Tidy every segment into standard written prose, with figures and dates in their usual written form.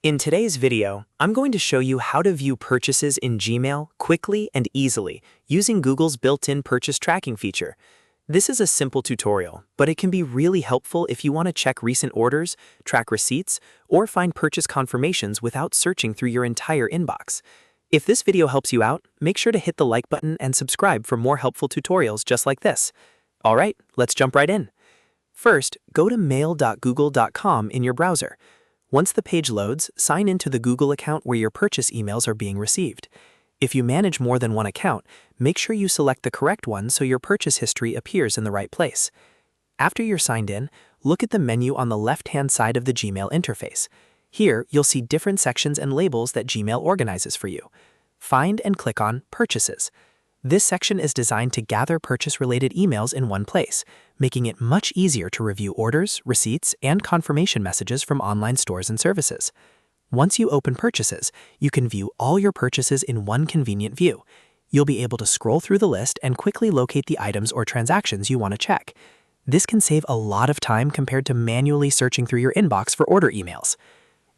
In today's video, I'm going to show you how to view purchases in Gmail quickly and easily using Google's built-in purchase tracking feature. This is a simple tutorial, but it can be really helpful if you want to check recent orders, track receipts, or find purchase confirmations without searching through your entire inbox. If this video helps you out, make sure to hit the like button and subscribe for more helpful tutorials just like this. Alright, let's jump right in. First, go to mail.google.com in your browser. Once the page loads, sign into the Google account where your purchase emails are being received. If you manage more than one account, make sure you select the correct one so your purchase history appears in the right place. After you're signed in, look at the menu on the left-hand side of the Gmail interface. Here, you'll see different sections and labels that Gmail organizes for you. Find and click on Purchases. This section is designed to gather purchase-related emails in one place, making it much easier to review orders, receipts, and confirmation messages from online stores and services. Once you open Purchases, you can view all your purchases in one convenient view. You'll be able to scroll through the list and quickly locate the items or transactions you want to check. This can save a lot of time compared to manually searching through your inbox for order emails.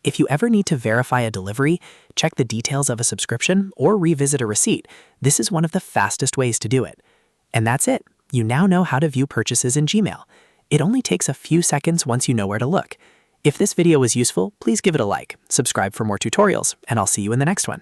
If you ever need to verify a delivery, check the details of a subscription, or revisit a receipt, this is one of the fastest ways to do it. And that's it. You now know how to view purchases in Gmail. It only takes a few seconds once you know where to look. If this video was useful, please give it a like, subscribe for more tutorials, and I'll see you in the next one.